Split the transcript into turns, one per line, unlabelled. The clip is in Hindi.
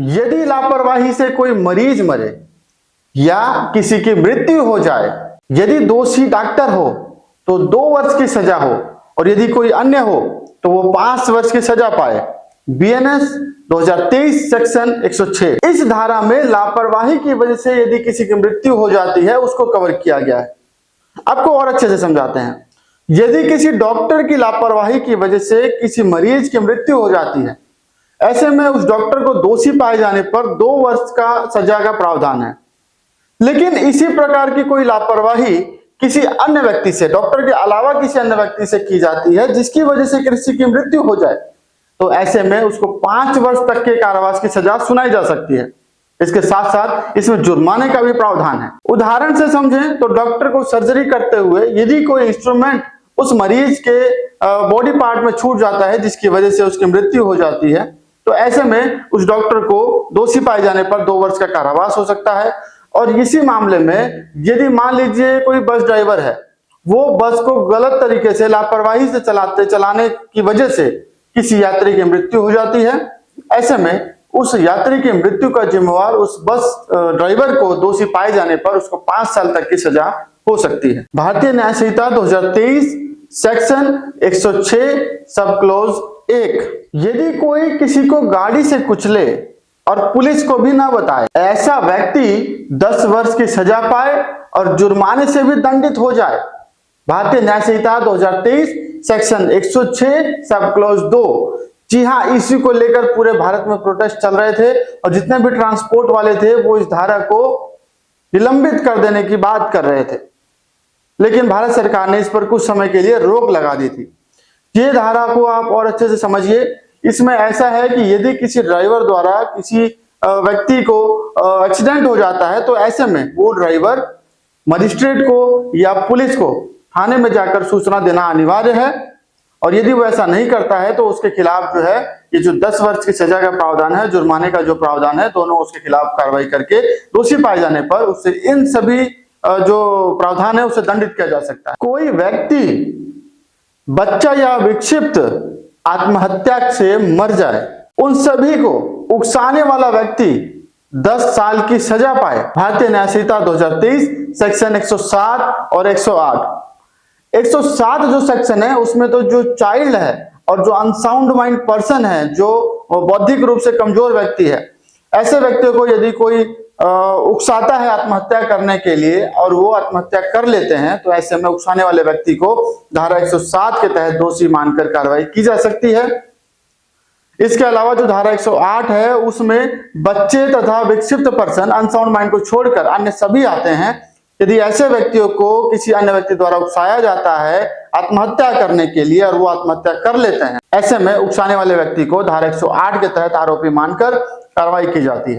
यदि लापरवाही से कोई मरीज मरे या किसी की मृत्यु हो जाए, यदि दोषी डॉक्टर हो तो 2 वर्ष की सजा हो और यदि कोई अन्य हो तो वो 5 वर्ष की सजा पाए। BNS 2023 section 106। इस धारा में लापरवाही की वजह से यदि किसी की मृत्यु हो जाती है उसको कवर किया गया है। आपको और अच्छे से समझाते हैं। यदि किसी डॉक्टर की लापरवाही की वजह से किसी मरीज की मृत्यु हो जाती है, ऐसे में उस डॉक्टर को दोषी पाए जाने पर 2 वर्ष का सजा का प्रावधान है। लेकिन इसी प्रकार की कोई लापरवाही किसी अन्य व्यक्ति से, डॉक्टर के अलावा किसी अन्य व्यक्ति से की जाती है जिसकी वजह से किसी की मृत्यु हो जाए, तो ऐसे में उसको 5 वर्ष तक के कारावास की सजा सुनाई जा सकती है। इसके साथ साथ इसमें जुर्माने का भी प्रावधान है। उदाहरण से समझें तो डॉक्टर को सर्जरी करते हुए यदि कोई इंस्ट्रूमेंट उस मरीज के बॉडी पार्ट में छूट जाता है जिसकी वजह से उसकी मृत्यु हो जाती है, तो ऐसे में उस डॉक्टर को दोषी पाए जाने पर 2 वर्ष का कारावास हो सकता है। और इसी मामले में यदि मान लीजिए कोई बस ड्राइवर है, वो बस को गलत तरीके से लापरवाही से चलाने की वजह से किसी यात्री की मृत्यु हो जाती है, ऐसे में उस यात्री की मृत्यु का जिम्मेवार उस बस ड्राइवर को दोषी पाए जाने पर उसको 5 साल तक की सजा हो सकती है। भारतीय न्याय संहिता 2023 सेक्शन 106 सब क्लॉज 1। यदि कोई किसी को गाड़ी से कुचले और पुलिस को भी ना बताए, ऐसा व्यक्ति 10 वर्ष की सजा पाए और जुर्माने से भी दंडित हो जाए। भारतीय न्याय संहिता 2023 सेक्शन 106 सब क्लॉज 2। जी हाँ, इसी को लेकर पूरे भारत में प्रोटेस्ट चल रहे थे और जितने भी ट्रांसपोर्ट वाले थे वो इस धारा को निलंबित कर देने की बात कर रहे थे, लेकिन भारत सरकार ने इस पर कुछ समय के लिए रोक लगा दी थी। ये धारा को आप और अच्छे से समझिए। इसमें ऐसा है कि यदि किसी ड्राइवर द्वारा किसी व्यक्ति को एक्सीडेंट हो जाता है, तो ऐसे में वो ड्राइवर मजिस्ट्रेट को या पुलिस को थाने में जाकर सूचना देना अनिवार्य है। और यदि वो ऐसा नहीं करता है तो उसके खिलाफ जो है ये जो 10 वर्ष की सजा का प्रावधान है, जुर्माने का जो प्रावधान है, दोनों उसके खिलाफ कार्रवाई करके दोषी पाए जाने पर उससे इन सभी जो प्रावधान है उसे दंडित किया जा सकता है। कोई व्यक्ति, बच्चा या विक्षिप्त आत्महत्या से मर जाए, उन सभी को उकसाने वाला व्यक्ति 10 साल की सजा पाए। भारतीय न्याय संहिता 2023 सेक्शन 107 और 108। 107 जो सेक्शन है उसमें तो जो चाइल्ड है और जो अनसाउंड माइंड पर्सन है, जो बौद्धिक रूप से कमजोर व्यक्ति है, ऐसे व्यक्तियों को यदि कोई उकसाता है आत्महत्या करने के लिए और वो आत्महत्या कर लेते हैं, तो ऐसे में उकसाने वाले व्यक्ति को धारा 107 के तहत दोषी मानकर कार्रवाई की जा सकती है। इसके अलावा जो धारा 108 है उसमें बच्चे तथा विक्षिप्त पर्सन, अनसाउंड माइंड को छोड़कर अन्य सभी आते हैं। यदि ऐसे व्यक्तियों को किसी अन्य व्यक्ति द्वारा उकसाया जाता है आत्महत्या करने के लिए और वो आत्महत्या कर लेते हैं, ऐसे में उकसाने वाले व्यक्ति को धारा 108 के तहत आरोपी मानकर कार्रवाई की जाती है।